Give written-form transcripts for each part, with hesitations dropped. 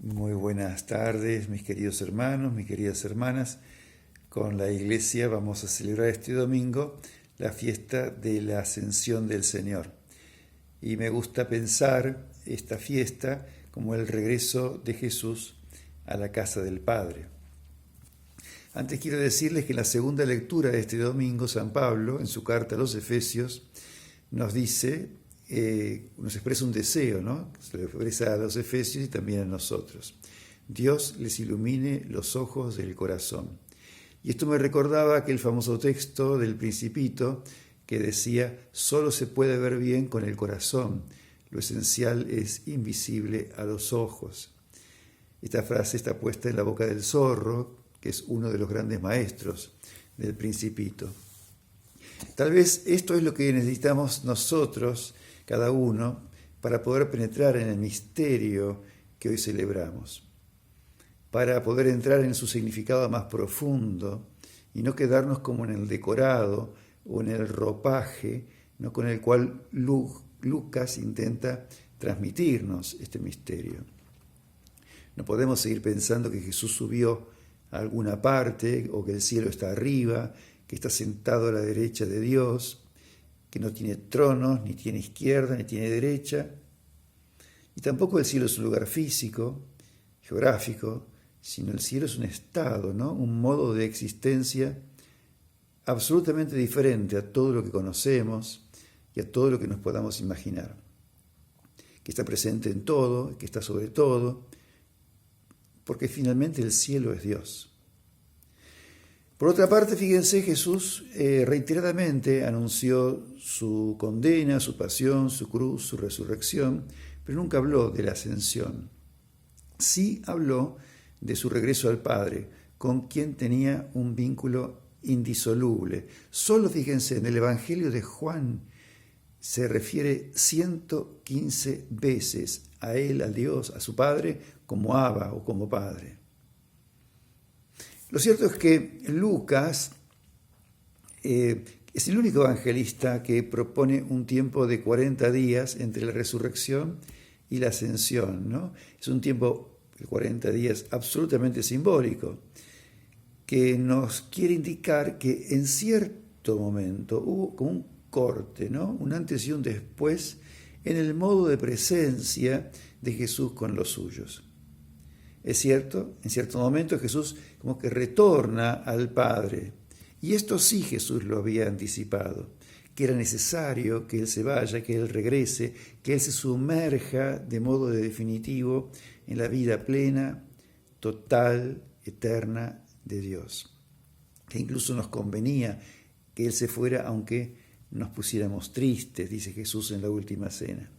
Muy buenas tardes, mis queridos hermanos, mis queridas hermanas. Con la Iglesia vamos a celebrar este domingo la fiesta de la Ascensión del Señor. Y me gusta pensar esta fiesta como el regreso de Jesús a la casa del Padre. Antes quiero decirles que en la segunda lectura de este domingo, San Pablo, en su carta a los Efesios, nos dice, nos expresa un deseo, ¿no? Se lo expresa a los Efesios y también a nosotros. Dios les ilumine los ojos del corazón. Y esto me recordaba aquel famoso texto del Principito que decía, solo se puede ver bien con el corazón, lo esencial es invisible a los ojos. Esta frase está puesta en la boca del zorro, que es uno de los grandes maestros del Principito. Tal vez esto es lo que necesitamos nosotros, cada uno, para poder penetrar en el misterio que hoy celebramos, para poder entrar en su significado más profundo y no quedarnos como en el decorado o en el ropaje, ¿no?, con el cual Lucas intenta transmitirnos este misterio. No podemos seguir pensando que Jesús subió a alguna parte o que el cielo está arriba, que está sentado a la derecha de Dios, que no tiene tronos, ni tiene izquierda, ni tiene derecha. Y tampoco el cielo es un lugar físico, geográfico, sino el cielo es un estado, ¿no?, un modo de existencia absolutamente diferente a todo lo que conocemos y a todo lo que nos podamos imaginar, que está presente en todo, que está sobre todo, porque finalmente el cielo es Dios. Por otra parte, fíjense, Jesús reiteradamente anunció su condena, su pasión, su cruz, su resurrección, pero nunca habló de la ascensión. Sí habló de su regreso al Padre, con quien tenía un vínculo indisoluble. Solo fíjense, en el Evangelio de Juan se refiere 115 veces a él, a Dios, a su Padre, como Abba o como Padre. Lo cierto es que Lucas es el único evangelista que propone un tiempo de 40 días entre la resurrección y la ascensión, ¿no? Es un tiempo de 40 días absolutamente simbólico, que nos quiere indicar que en cierto momento hubo como un corte, ¿no?, un antes y un después en el modo de presencia de Jesús con los suyos. Es cierto, en cierto momento Jesús como que retorna al Padre. Y esto sí Jesús lo había anticipado, que era necesario que Él se vaya, que Él regrese, que Él se sumerja de modo definitivo en la vida plena, total, eterna de Dios. Que incluso nos convenía que Él se fuera aunque nos pusiéramos tristes, dice Jesús en la última cena.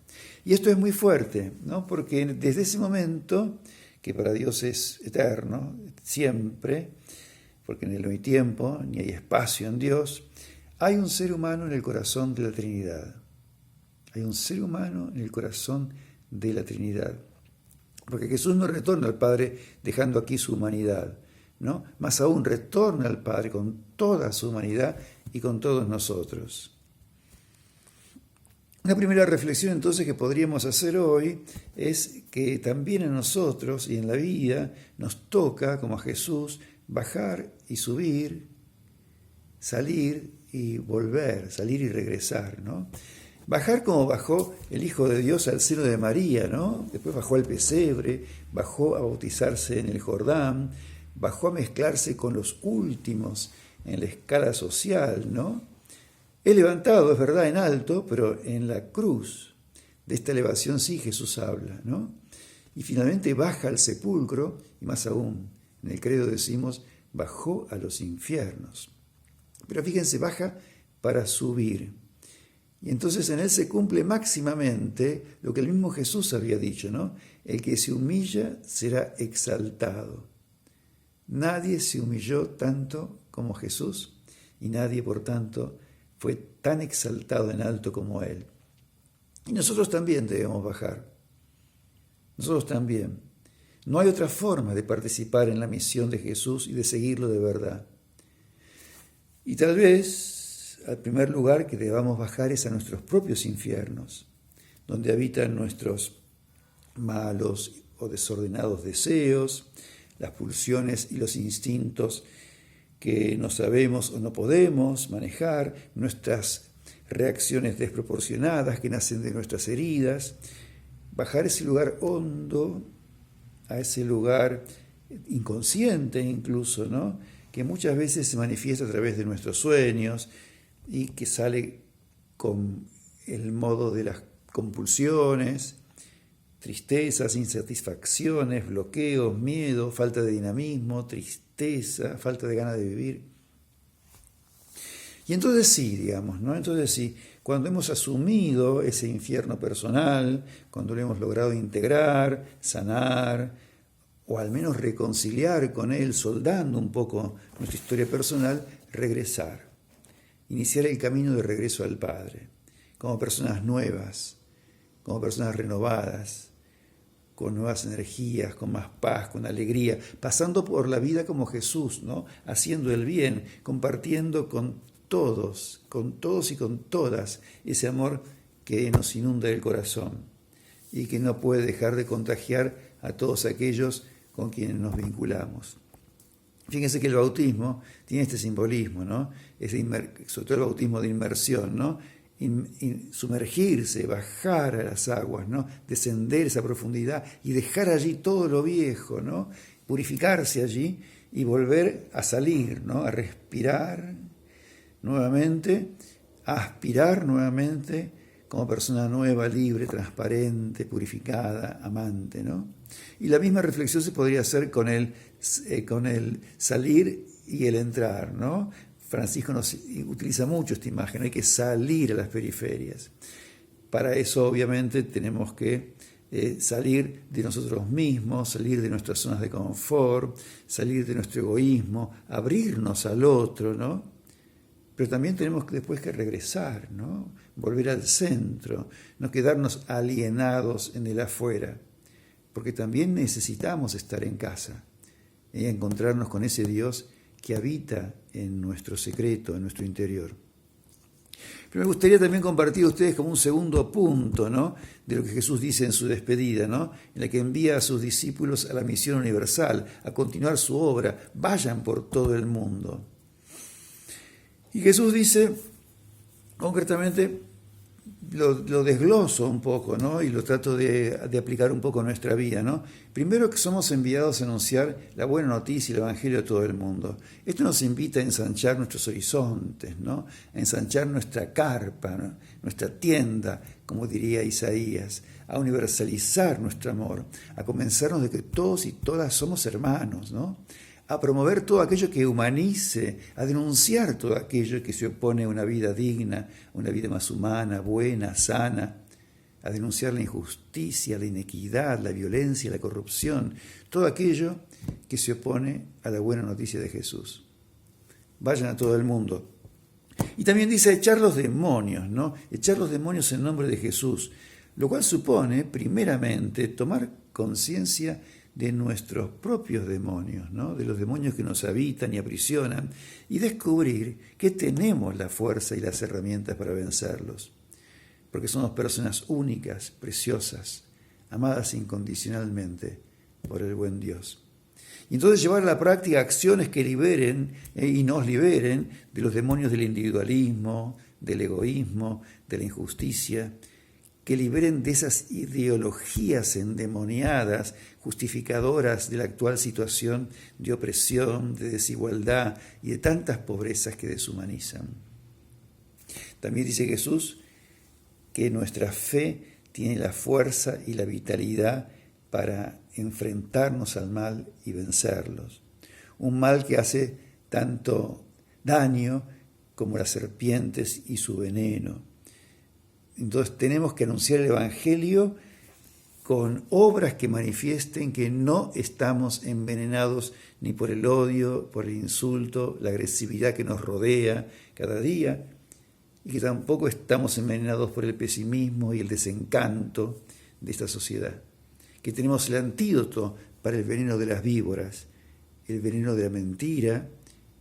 Y esto es muy fuerte, ¿no?, porque desde ese momento, que para Dios es eterno, siempre, porque en Él no hay tiempo, ni hay espacio en Dios, hay un ser humano en el corazón de la Trinidad. Hay un ser humano en el corazón de la Trinidad. Porque Jesús no retorna al Padre dejando aquí su humanidad, ¿no? Más aún retorna al Padre con toda su humanidad y con todos nosotros. Una primera reflexión entonces que podríamos hacer hoy es que también a nosotros y en la vida nos toca, como a Jesús, bajar y subir, salir y volver, salir y regresar, ¿no? Bajar como bajó el Hijo de Dios al seno de María, ¿no? Después bajó al pesebre, bajó a bautizarse en el Jordán, bajó a mezclarse con los últimos en la escala social, ¿no? Es levantado, es verdad, en alto, pero en la cruz de esta elevación sí Jesús habla, ¿no? Y finalmente baja al sepulcro, y más aún, en el credo decimos, bajó a los infiernos. Pero fíjense, baja para subir. Y entonces en Él se cumple máximamente lo que el mismo Jesús había dicho, ¿no? El que se humilla será exaltado. Nadie se humilló tanto como Jesús, y nadie, por tanto, fue tan exaltado en alto como Él. Y nosotros también debemos bajar. Nosotros también. No hay otra forma de participar en la misión de Jesús y de seguirlo de verdad. Y tal vez, al primer lugar que debamos bajar es a nuestros propios infiernos, donde habitan nuestros malos o desordenados deseos, las pulsiones y los instintos que no sabemos o no podemos manejar, nuestras reacciones desproporcionadas que nacen de nuestras heridas, bajar a ese lugar hondo, a ese lugar inconsciente incluso, ¿no? Que muchas veces se manifiesta a través de nuestros sueños y que sale con el modo de las compulsiones, tristezas, insatisfacciones, bloqueos, miedo, falta de dinamismo, tristeza, falta de ganas de vivir. Y entonces sí, digamos, ¿no? Entonces sí, cuando hemos asumido ese infierno personal, cuando lo hemos logrado integrar, sanar, o al menos reconciliar con él, soldando un poco nuestra historia personal, regresar, iniciar el camino de regreso al Padre, como personas nuevas, como personas renovadas, con nuevas energías, con más paz, con alegría, pasando por la vida como Jesús, ¿no? Haciendo el bien, compartiendo con todos y con todas ese amor que nos inunda el corazón y que no puede dejar de contagiar a todos aquellos con quienes nos vinculamos. Fíjense que el bautismo tiene este simbolismo, ¿no? Sobre todo el bautismo de inmersión, ¿no? Sumergirse, bajar a las aguas, ¿no? Descender esa profundidad y dejar allí todo lo viejo, ¿no? Purificarse allí y volver a salir, ¿no? A respirar nuevamente, a aspirar nuevamente como persona nueva, libre, transparente, purificada, amante, ¿no? Y la misma reflexión se podría hacer con el salir y el entrar, ¿no? Francisco nos utiliza mucho esta imagen, hay que salir a las periferias. Para eso, obviamente, tenemos que salir de nosotros mismos, salir de nuestras zonas de confort, salir de nuestro egoísmo, abrirnos al otro, ¿no? Pero también tenemos después que regresar, ¿no? Volver al centro, no quedarnos alienados en el afuera, porque también necesitamos estar en casa y encontrarnos con ese Dios que habita en nuestro secreto, en nuestro interior. Pero me gustaría también compartir a ustedes como un segundo punto, ¿no? De lo que Jesús dice en su despedida, ¿no? En la que envía a sus discípulos a la misión universal, a continuar su obra, vayan por todo el mundo. Y Jesús dice, concretamente, lo desgloso un poco, ¿no? Y lo trato de aplicar un poco a nuestra vida, ¿no? Primero, que somos enviados a anunciar la buena noticia y el Evangelio a todo el mundo. Esto nos invita a ensanchar nuestros horizontes, ¿no? A ensanchar nuestra carpa, ¿no? Nuestra tienda, como diría Isaías, a universalizar nuestro amor, a convencernos de que todos y todas somos hermanos, ¿no? A promover todo aquello que humanice, a denunciar todo aquello que se opone a una vida digna, una vida más humana, buena, sana, a denunciar la injusticia, la inequidad, la violencia, la corrupción, todo aquello que se opone a la buena noticia de Jesús. Vayan a todo el mundo. Y también dice echar los demonios, ¿no? Echar los demonios en nombre de Jesús, lo cual supone, primeramente, tomar conciencia de nuestros propios demonios, ¿no? De los demonios que nos habitan y aprisionan, y descubrir que tenemos la fuerza y las herramientas para vencerlos, porque somos personas únicas, preciosas, amadas incondicionalmente por el buen Dios. Y entonces llevar a la práctica acciones que liberen y nos liberen de los demonios del individualismo, del egoísmo, de la injusticia, que liberen de esas ideologías endemoniadas, justificadoras de la actual situación de opresión, de desigualdad y de tantas pobrezas que deshumanizan. También dice Jesús que nuestra fe tiene la fuerza y la vitalidad para enfrentarnos al mal y vencerlos. Un mal que hace tanto daño como las serpientes y su veneno. Entonces tenemos que anunciar el Evangelio con obras que manifiesten que no estamos envenenados ni por el odio, por el insulto, la agresividad que nos rodea cada día, y que tampoco estamos envenenados por el pesimismo y el desencanto de esta sociedad. Que tenemos el antídoto para el veneno de las víboras, el veneno de la mentira,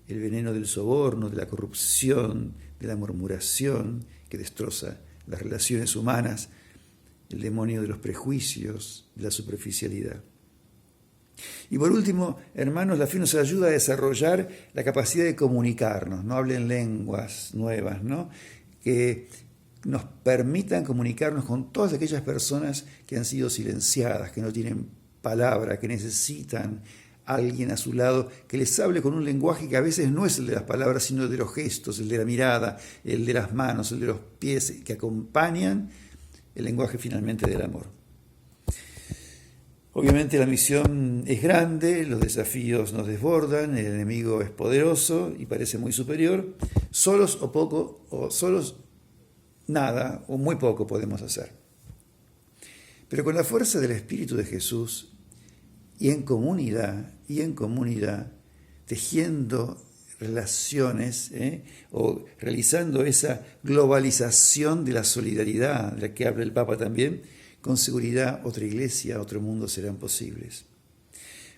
el veneno del soborno, de la corrupción, de la murmuración que destroza las relaciones humanas, el demonio de los prejuicios, de la superficialidad. Y por último, hermanos, la fe nos ayuda a desarrollar la capacidad de comunicarnos, no hablen lenguas nuevas, ¿no? Que nos permitan comunicarnos con todas aquellas personas que han sido silenciadas, que no tienen palabra, que necesitan a alguien a su lado que les hable con un lenguaje que a veces no es el de las palabras, sino el de los gestos, el de la mirada, el de las manos, el de los pies, que acompañan el lenguaje finalmente del amor. Obviamente la misión es grande, los desafíos nos desbordan, el enemigo es poderoso y parece muy superior. Solos o poco, o solos nada o muy poco podemos hacer. Pero con la fuerza del Espíritu de Jesús y en comunidad, tejiendo relaciones o realizando esa globalización de la solidaridad de la que habla el Papa también, con seguridad otra iglesia, otro mundo serán posibles.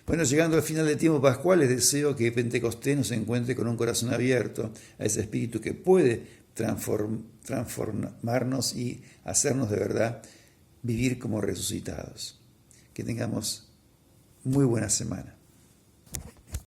Bueno, llegando al final del tiempo pascual, les deseo que Pentecostés nos encuentre con un corazón abierto a ese espíritu que puede transformarnos y hacernos de verdad vivir como resucitados. Que tengamos muy buena semana.